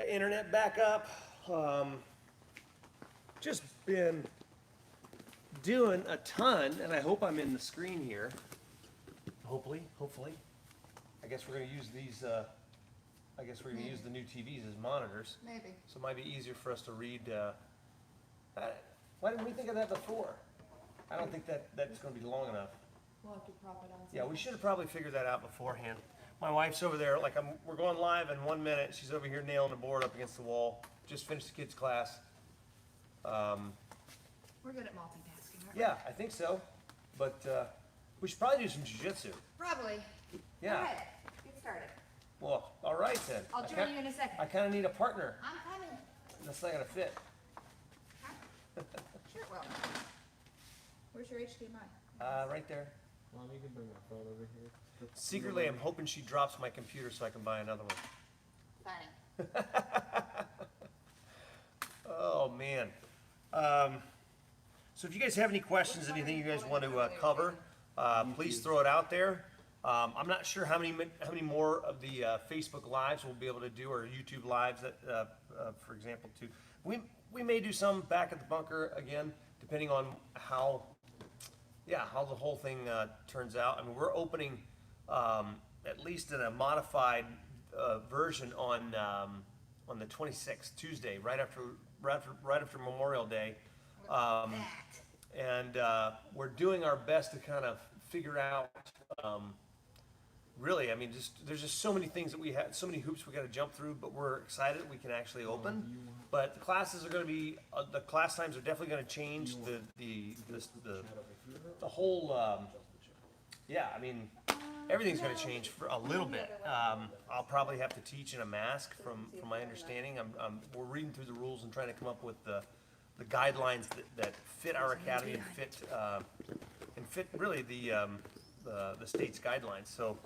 Internet back up. Just been doing a ton, and I hope I'm in the screen here. Hopefully. I guess we're going to use these. I guess we're going to use the new TVs as monitors. Maybe. So it might be easier for us to read. Why didn't we think of that before? I don't think that's going to be long enough. We'll have to prop it on. Yeah, we should have probably figured that out beforehand. My wife's over there, like we're going live in 1 minute. She's over here nailing the board up against the wall. Just finished the kids' class. We're good at multitasking, aren't we? Yeah, I think so. But we should probably do some jiu-jitsu. Probably. Yeah. All right, get started. Well, all right then. I'll join you in a second. I kind of need a partner. I'm coming. That's not gonna fit. Sure, well. Where's your HDMI? Right there. Mom, you can bring my phone over here. Secretly, I'm hoping she drops my computer so I can buy another one. Funny. Oh man. So if you guys have any questions, anything you guys want to cover, please throw it out there. I'm not sure how many more of the Facebook lives we'll be able to do, or YouTube lives that, for example, too. We may do some back at the bunker again, depending on how the whole thing turns out. I mean, we're opening at least in a modified version on the 26th, Tuesday, right after Memorial Day. And we're doing our best to kind of figure out, really, I mean, there's just so many things that we have, so many hoops we got to jump through, but we're excited that we can actually open. But the classes are going to be, the class times are definitely going to change. The whole, yeah, I mean, everything's going to change for a little bit. I'll probably have to teach in a mask, from my understanding. We're reading through the rules and trying to come up with the guidelines that fit our academy and fit really the state's guidelines. So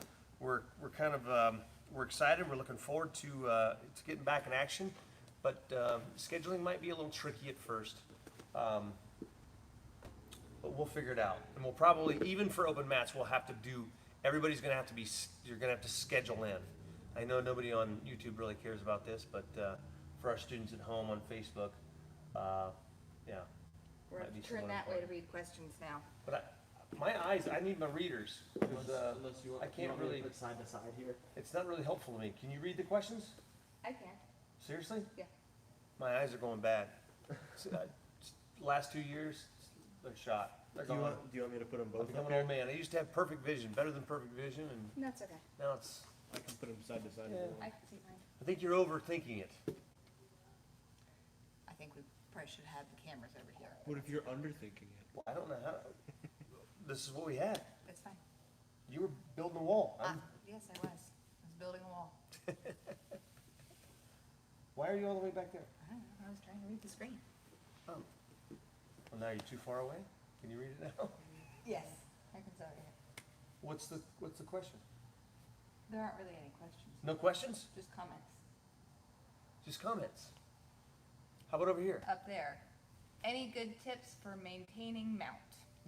we're kind of we're excited. We're looking forward to getting back in action, but scheduling might be a little tricky at first. But we'll figure it out, and we'll probably, even for open mats, we'll have to do. Everybody's going to have to be. You're going to have to schedule in. I know nobody on YouTube really cares about this, but for our students at home on Facebook, yeah. We're going to turn that way to read questions now. But my eyes, I need my readers. Unless you want, I can't really put side to side here. It's not really helpful to me. Can you read the questions? I can. Seriously? Yeah. My eyes are going bad. Last 2 years, they're shot. They're Do you, gone. want, do you want me to put them I'm both becoming up an old here? man. I used to have perfect vision, better than perfect vision, and That's okay. now it's. I can put them side to side. Yeah. If you I want. can see mine. I think you're overthinking it. I think we probably should have the cameras over here. What if you're underthinking it? Well, I don't know how. This is what we had. That's fine. You were building a wall. Yes, I was. I was building a wall. Why are you all the way back there? I don't know. I was trying to read the screen. Oh. Well, now you're too far away. Can you read it now? Yes. I can tell you. What's the question? There aren't really any questions. No questions? Just comments. Just comments. How about over here? Up there. Any good tips for maintaining mount?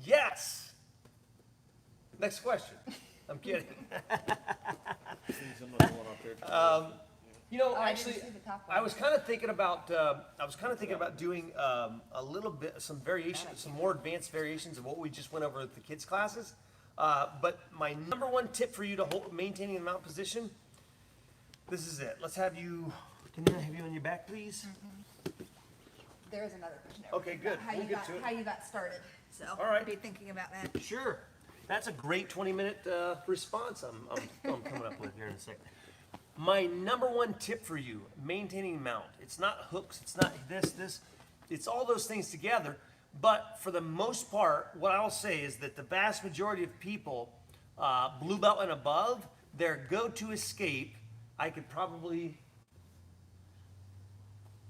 Yes! Next question. I'm kidding. There's another one up there. You know, Oh, I didn't actually, see the top one. I was kind of thinking about doing a little bit, some variation, some more advanced variations of what we just went over at the kids' classes. But my number one tip for you to maintaining the mount position, this is it. Let's have you, can I have you on your back, please? There is another question. Okay, good. How We'll you get got to it. how you got started. So All right. be thinking about that. Sure. That's a great 20-minute response I'm coming up with here in a second. My number one tip for you, maintaining mount. It's not hooks, it's not this. It's all those things together. But for the most part, what I'll say is that the vast majority of people, blue belt and above, their go-to escape, I could probably,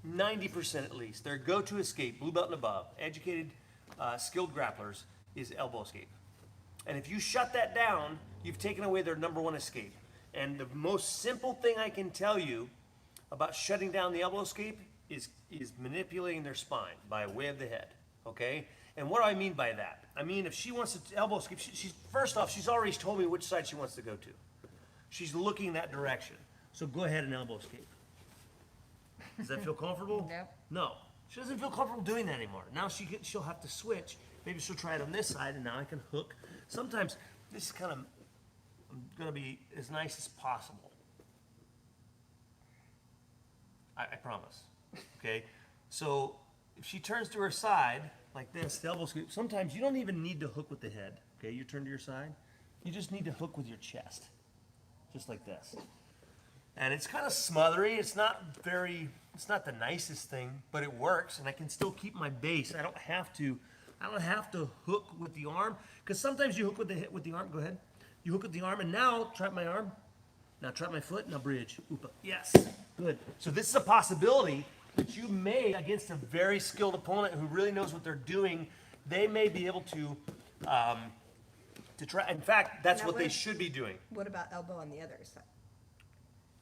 90% at least, their go-to escape, blue belt and above, educated, skilled grapplers, is elbow escape. And if you shut that down, you've taken away their number one escape. And the most simple thing I can tell you about shutting down the elbow escape is manipulating their spine by way of the head, okay? And what do I mean by that? I mean, if she wants to elbow escape, she's first off, she's already told me which side she wants to go to. She's looking that direction. So go ahead and elbow escape. Does that feel comfortable? Nope. No. She doesn't feel comfortable doing that anymore. Now she'll have to switch. Maybe she'll try it on this side, and now I can hook. Sometimes this is kind of going to be as nice as possible. I promise. Okay? So if she turns to her side, like this, the elbow scoop, sometimes you don't even need to hook with the head. Okay? You turn to your side. You just need to hook with your chest. Just like this. And it's kind of smothery. It's not the nicest thing, but it works, and I can still keep my base. I don't have to hook with the arm, because sometimes you hook with the arm. Go ahead. You hook with the arm, and now trap my arm. Now trap my foot. Now bridge. Oopa. Yes. Good. So this is a possibility that you may, against a very skilled opponent who really knows what they're doing, they may be able to try. In fact, that's Now what they what- should be doing. What about elbow on the other side?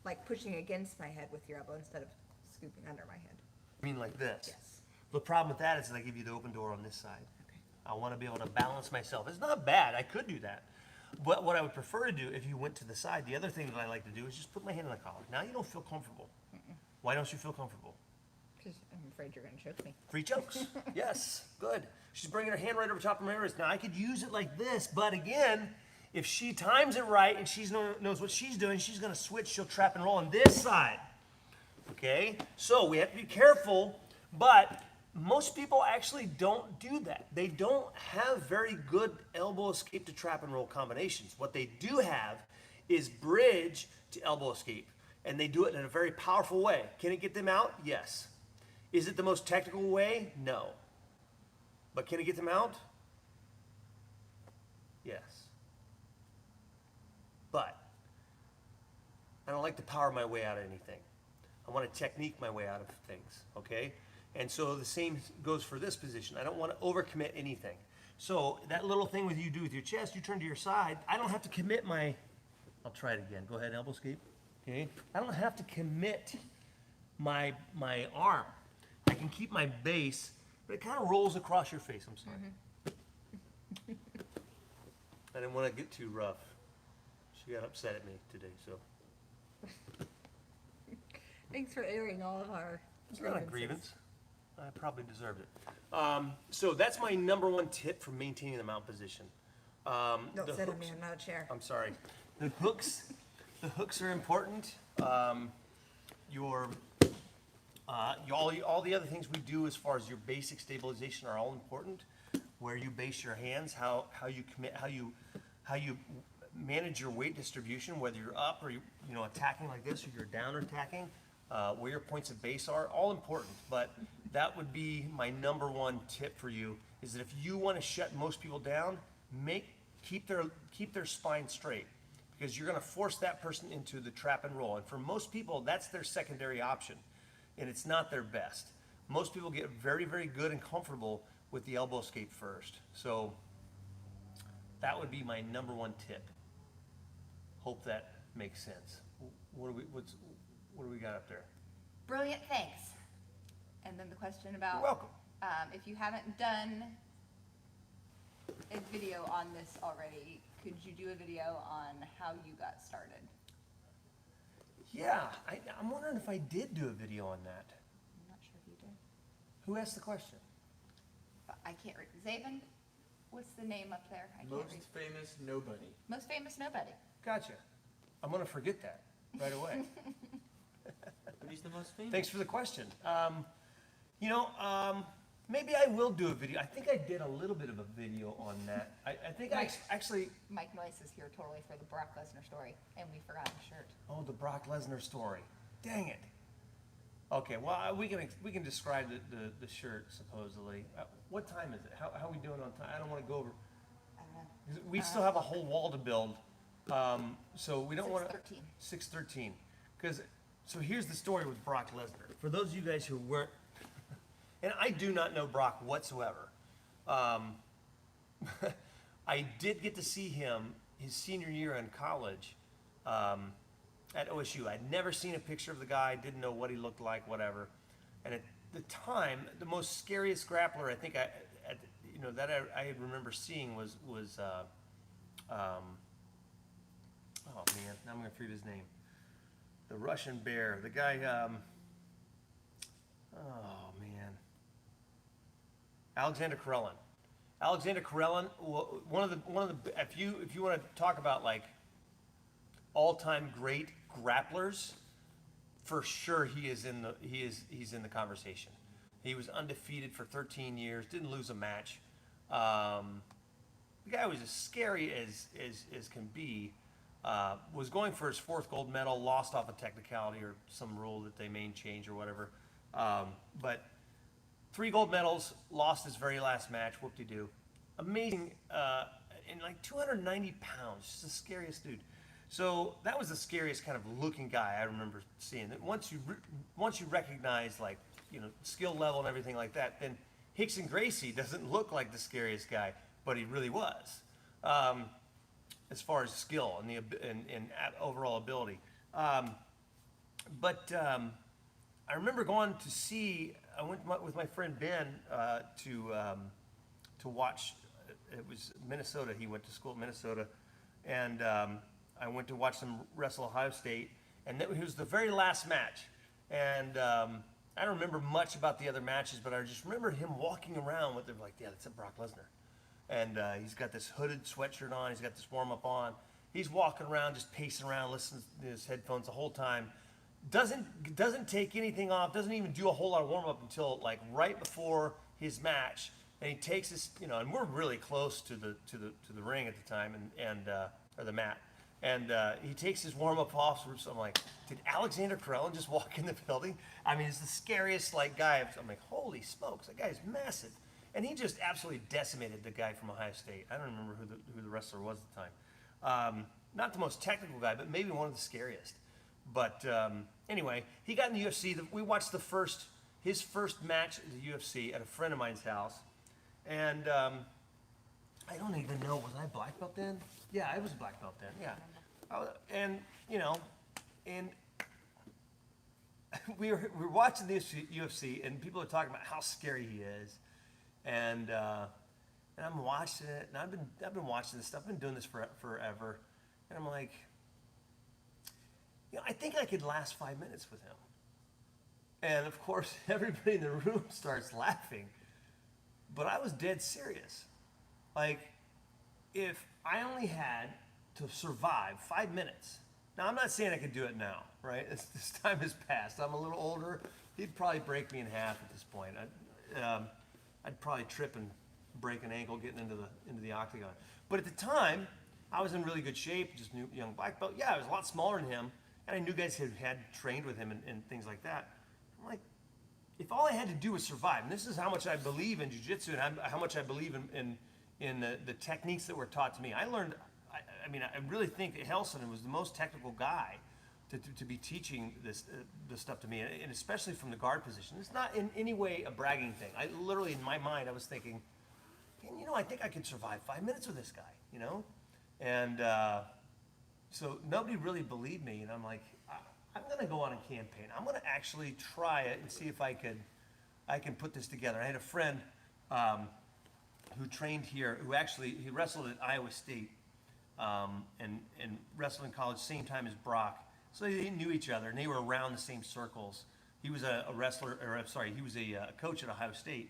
Like pushing against my head with your elbow instead of scooping under my head? I mean, like this. Yes. The problem with that is that I give you the open door on this side. I want to be able to balance myself. It's not bad. I could do that. But what I would prefer to do if you went to the side, the other thing that I like to do is just put my hand on the collar. Now you don't feel comfortable. Why don't you feel comfortable? Because I'm afraid you're going to choke me. Free chokes. Yes, good. She's bringing her hand right over top of my wrist. Now I could use it like this, but again, if she times it right and she knows what she's doing, she's going to switch. She'll trap and roll on this side. Okay? So we have to be careful, but most people actually don't do that. They don't have very good elbow escape to trap and roll combinations. What they do have is bridge to elbow escape, and they do it in a very powerful way. Can it get them out? Yes. Is it the most technical way? No. But can it get them out? Yes. But I don't like to power my way out of anything. I want to technique my way out of things, okay? And so the same goes for this position. I don't want to overcommit anything. So that little thing with you do with your chest, you turn to your side. I don't have to commit my, I'll try it again. Go ahead, elbow escape. Okay? I don't have to commit my arm. I can keep my base, but it kind of rolls across your face. I'm sorry. I didn't want to get too rough. She got upset at me today, so. Thanks for airing all of our It's not a grievance. I probably deserved it. So that's my number one tip for maintaining the mount position. Don't The sit on hooks- me, I'm not a chair. I'm sorry. The hooks are important. All the other things we do as far as your basic stabilization are all important. Where you base your hands, how you commit, how you manage your weight distribution, whether you're up or attacking like this, or you're down or attacking, where your points of base are, all important. But that would be my number one tip for you, is that if you want to shut most people down, keep their spine straight, because you're going to force that person into the trap and roll. And for most people, that's their secondary option, and it's not their best. Most people get very, very good and comfortable with the elbow escape first. So that would be my number one tip. Hope that makes sense. What do we got up there? Brilliant, thanks. And then the question about. You're welcome. If you haven't done a video on this already, could you do a video on how you got started? Yeah, I'm wondering if I did do a video on that. I'm not sure if you did. Who asked the question? But I can't read. Zaven, what's the name up there? I can't Most read. famous nobody. Most famous nobody. Gotcha. I'm gonna forget that right away. But he's the most famous. Thanks for the question. Maybe I will do a video. I think I did a little bit of a video on that. I think I actually. Mike Noyce is here totally for the Brock Lesnar story, and we forgot the shirt. Oh, the Brock Lesnar story. Dang it. Okay, well, we can describe the shirt, supposedly. What time is it? How are we doing on time? I don't want to go over. I don't know. We still have a whole wall to build, so we don't want to. 6:13. 6:13. So here's the story with Brock Lesnar. For those of you guys who weren't, and I do not know Brock whatsoever. I did get to see him his senior year in college at OSU. I'd never seen a picture of the guy, didn't know what he looked like, whatever. And at the time, the most scariest grappler I think I remember seeing was oh man, now I'm gonna forget his name. The Russian Bear, the guy. Alexander Karelin. Alexander Karelin, one of the if you want to talk about like all-time great grapplers, for sure he's in the conversation. He was undefeated for 13 years, didn't lose a match. The guy was as scary as can be. Was going for his 4th gold medal, lost off a technicality or some rule that they may change or whatever. But 3 gold medals, lost his very last match, whoop-de-doo. Amazing, and like 290 pounds, just the scariest dude. So that was the scariest kind of looking guy I remember seeing. That once you recognize like, you know, skill level and everything like that, then Rickson Gracie doesn't look like the scariest guy, but he really was, as far as skill and and overall ability. But I remember going to see. I went with my friend Ben to watch. It was Minnesota. He went to school at Minnesota, and I went to watch them wrestle Ohio State. And it was the very last match. And I don't remember much about the other matches, but I just remember him walking around with them like, yeah, that's a Brock Lesnar. And he's got this hooded sweatshirt on. He's got this warm-up on. He's walking around, just pacing around, listening to his headphones the whole time. Doesn't take anything off. Doesn't even do a whole lot of warm-up until like right before his match. And he takes his, you know, and we're really close to the ring at the time, or the mat. And he takes his warm-up off. So I'm like, did Alexander Karelin just walk in the building? I mean, he's the scariest like guy. I'm like, holy smokes, that guy's massive. And he just absolutely decimated the guy from Ohio State. I don't remember who the wrestler was at the time. Not the most technical guy, but maybe one of the scariest. But anyway, he got in the UFC. We watched his first match at the UFC at a friend of mine's house. And I don't even know, was I black belt then? Yeah, I was black belt then, yeah. And, you know, and we were watching the UFC, and people are talking about how scary he is. And I'm watching it, and I've been watching this stuff. I've been doing this forever. And I'm like, you know, I think I could last 5 minutes with him. And of course, everybody in the room starts laughing. But I was dead serious. Like, if I only had to survive 5 minutes, now I'm not saying I could do it now, right? This time has passed. I'm a little older. He'd probably break me in half at this point. I'd probably trip and break an ankle getting into the octagon. But at the time, I was in really good shape, just new young black belt. Yeah, I was a lot smaller than him, and I knew guys who had trained with him and things like that. I'm like, if all I had to do was survive, and this is how much I believe in jiu-jitsu and how much I believe in the techniques that were taught to me. I learned, I mean, I really think Helson was the most technical guy to be teaching this stuff to me, and especially from the guard position. It's not in any way a bragging thing. I literally, in my mind, I was thinking, you know, I think I could survive 5 minutes with this guy, you know? And so nobody really believed me, and I'm like, I'm going to go on a campaign. I'm going to actually try it and see if I can put this together. I had a friend who trained here, he wrestled at Iowa State and wrestled in college same time as Brock. So they knew each other, and they were around the same circles. He was a wrestler, or I'm sorry, he was a coach at Ohio State.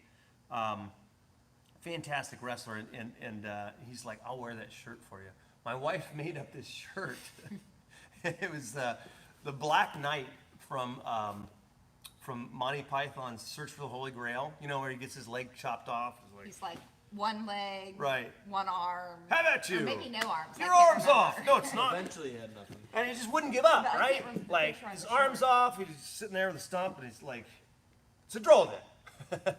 Fantastic wrestler, and he's like, I'll wear that shirt for you. My wife made up this shirt. It was the Black Knight from Monty Python's Search for the Holy Grail. You know, where he gets his leg chopped off. He's like one leg, right, one arm. How about you? Or maybe no arms. Your arm's off. No, it's not. Eventually he had nothing. And he just wouldn't give up, I right? can't remember the Like, picture on his the arm's shirt. off, he's just sitting there with a stump, and he's like, it's a draw then.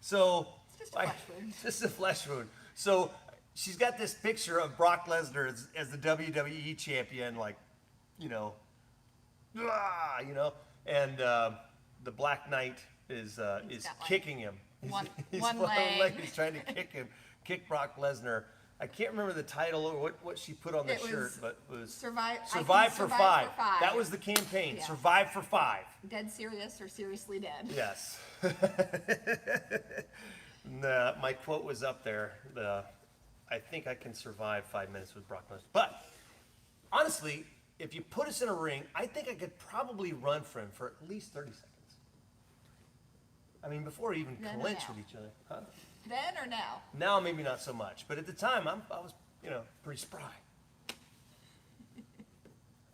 So, It's just a flesh wound. Just a flesh wound. So, she's got this picture of Brock Lesnar as the WWE champion, like, you know, and the Black Knight is got, like, kicking him. He's one one leg. He's trying to kick Brock Lesnar. I can't remember the title or what she put on the It was shirt, but it was Survive for five. That was the campaign. Yeah. Survive for 5. Dead serious or seriously dead. Yes. My quote was up there. I think I can survive 5 minutes with Brock Lesnar. But honestly, if you put us in a ring, I think I could probably run for him for at least 30 seconds. I mean, before we even Then or clinch now? with each other. Huh? Then or now? Now maybe not so much, but at the time I was, you know, pretty spry. I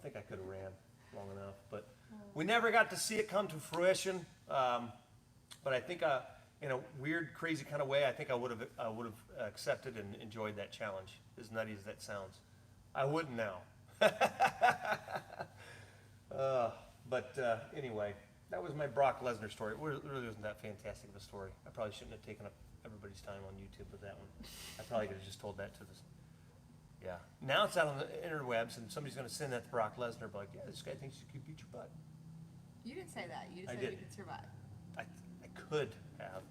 think I could have ran long enough, but we never got to see it come to fruition. But I think, in a weird, crazy kind of way, I think I would have accepted and enjoyed that challenge. As nutty as that sounds, I wouldn't now. But anyway, that was my Brock Lesnar story. It really wasn't that fantastic of a story. I probably shouldn't have taken up everybody's time on YouTube with that one. I probably could have just told that to this. Yeah. Now it's out on the interwebs, and somebody's going to send that to Brock Lesnar, but like, yeah, this guy thinks you could beat your butt. You didn't say that. You just I said you did. could survive. I could have.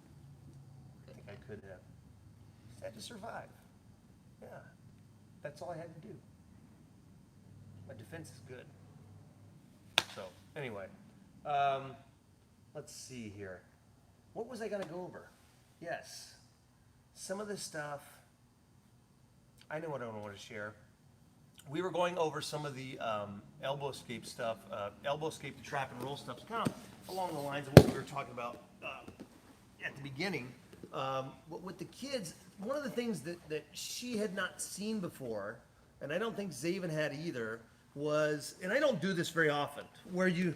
I think I could have. Just had to survive. Yeah. That's all I had to do. My defense is good. So, anyway. Let's see here. What was I going to go over? Yes. Some of this stuff, I know what I want to share. We were going over some of the elbow escape stuff, elbow escape, the trap and roll stuff, kind of along the lines of what we were talking about at the beginning. But with the kids, one of the things that she had not seen before, and I don't think Zaven had either, was, and I don't do this very often, where you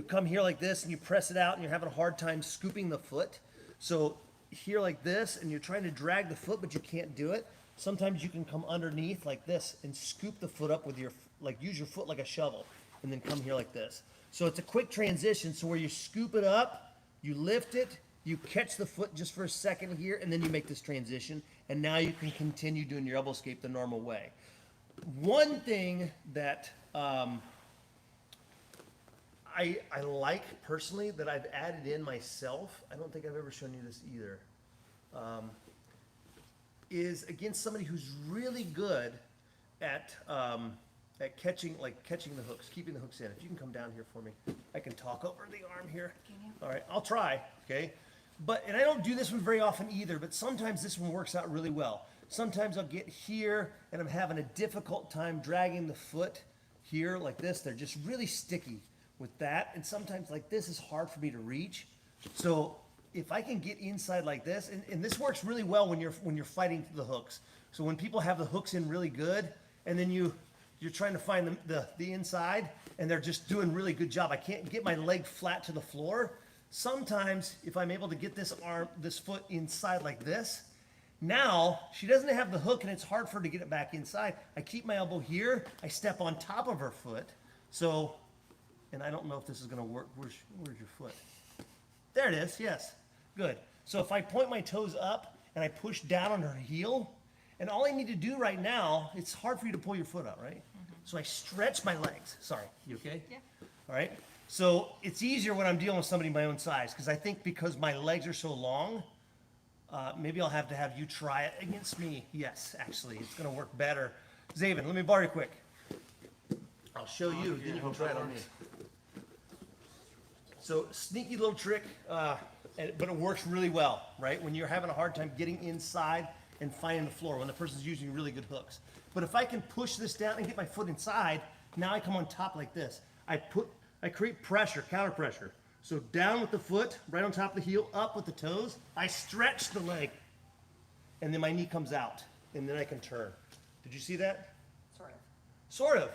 come here like this and you press it out and you're having a hard time scooping the foot. So here like this, and you're trying to drag the foot, but you can't do it. Sometimes you can come underneath like this and scoop the foot up with your, like use your foot like a shovel, and then come here like this. So it's a quick transition, so where you scoop it up, you lift it, you catch the foot just for a second here, and then you make this transition, and now you can continue doing your elbow escape the normal way. One thing that I like personally that I've added in myself, I don't think I've ever shown you this either, is against somebody who's really good at catching the hooks, keeping the hooks in. If you can come down here for me, I can talk over the arm here. Can you? All right, I'll try, okay? And I don't do this one very often either, but sometimes this one works out really well. Sometimes I'll get here and I'm having a difficult time dragging the foot here like this. They're just really sticky with that. And sometimes like this is hard for me to reach. So if I can get inside like this, and this works really well when you're fighting the hooks. So when people have the hooks in really good, and then you're trying to find the inside, and they're just doing a really good job. I can't get my leg flat to the floor. Sometimes if I'm able to get this foot inside like this, now she doesn't have the hook and it's hard for her to get it back inside. I keep my elbow here, I step on top of her foot. So, and I don't know if this is gonna work. Where's your foot? There it is, yes, good. So if I point my toes up and I push down on her heel, and all I need to do right now, it's hard for you to pull your foot out, right? So I stretch my legs. Sorry, you okay? Yeah. All right. So it's easier when I'm dealing with somebody my own size, because I think because my legs are so long, maybe I'll have to have you try it against me. Yes, actually, it's going to work better. Zaven, let me borrow you quick. I'll show you, then you can try it on me. So sneaky little trick, but it works really well, right? When you're having a hard time getting inside and finding the floor, when the person's using really good hooks. But if I can push this down and get my foot inside, now I come on top like this. I create pressure, counter pressure. So down with the foot, right on top of the heel, up with the toes. I stretch the leg, and then my knee comes out, and then I can turn. Did you see that? Sort of. Sort of.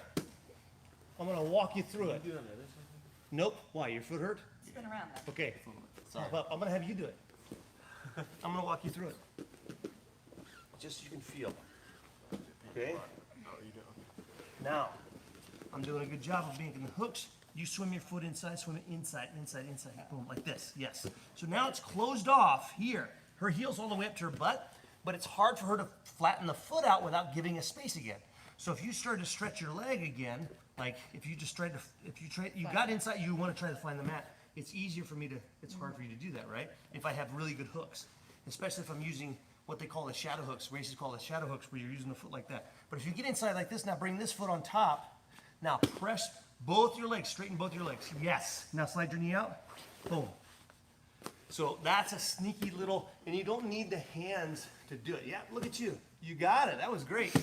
I'm gonna walk you through it. Nope. Why? Your foot hurt? Spin around then. Okay. Well, I'm gonna have you do it. I'm gonna walk you through it. Just so you can feel. Okay? Now, I'm doing a good job of making the hooks. You swim your foot inside, swim it inside, inside, inside, boom, like this, yes. So now it's closed off here. Her heel's all the way up to her butt, but it's hard for her to flatten the foot out without giving us space again. So if you start to stretch your leg again, like if you got inside, you want to try to find the mat, it's easier for me to, it's hard for you to do that, right? If I have really good hooks, especially if I'm using what they call the shadow hooks, races call the shadow hooks, where you're using the foot like that. But if you get inside like this, now bring this foot on top, now press both your legs, straighten both your legs. Yes. Now slide your knee out. Boom. So that's a sneaky little, and you don't need the hands to do it. Yeah, look at you. You got it. That was great.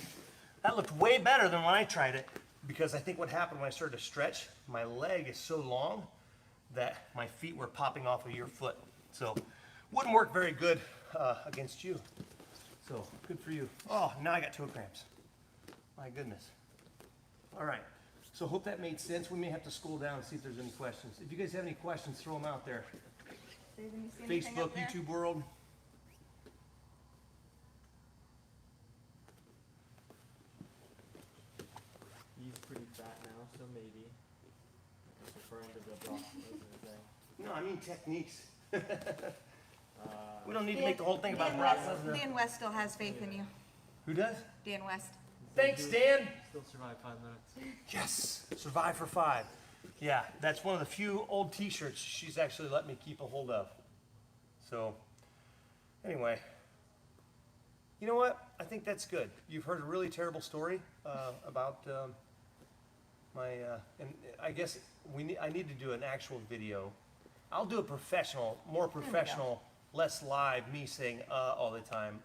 That looked way better than when I tried it, because I think what happened when I started to stretch, my leg is so long that my feet were popping off of your foot. So, wouldn't work very good against you. So, good for you. Oh, now I got toe cramps. My goodness. All right. So, hope that made sense. We may have to scroll down and see if there's any questions. If you guys have any questions, throw them out there. Steven, you see anything Facebook, up there? YouTube world. He's pretty fat now, so maybe. That's referring to the block, wasn't it? No, I mean techniques. Uh, We don't need to make the whole thing about Dan Brock West, Lesnar. Dan West still has faith in you. Who does? Dan West. Thanks, Dan. Still survive 5 minutes. Yes, survive for 5. Yeah, that's one of the few old T-shirts she's actually let me keep a hold of. So, anyway, you know what? I think that's good. You've heard a really terrible story about my, and I guess I need to do an actual video. I'll do a professional, more professional, less live, me saying all the time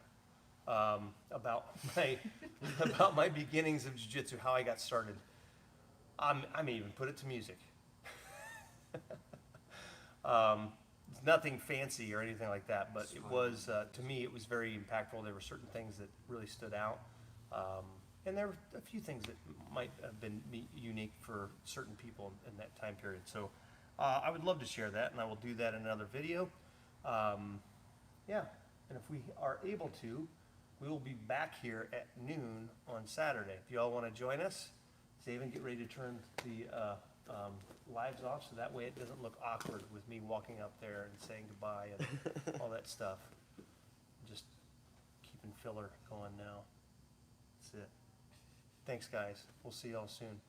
about my about my beginnings of jiu-jitsu, how I got started. I may even put it to music. It's nothing fancy or anything like that, but it was, to me, it was very impactful. There were certain things that really stood out. And there were a few things that might have been unique for certain people in that time period. So I would love to share that, and I will do that in another video. Yeah, and if we are able to, we will be back here at noon on Saturday. If you all want to join us, Zaven, get ready to turn the lives off so that way it doesn't look awkward with me walking up there and saying goodbye and all that stuff. Just keeping filler going now. That's it. Thanks, guys. We'll see y'all soon.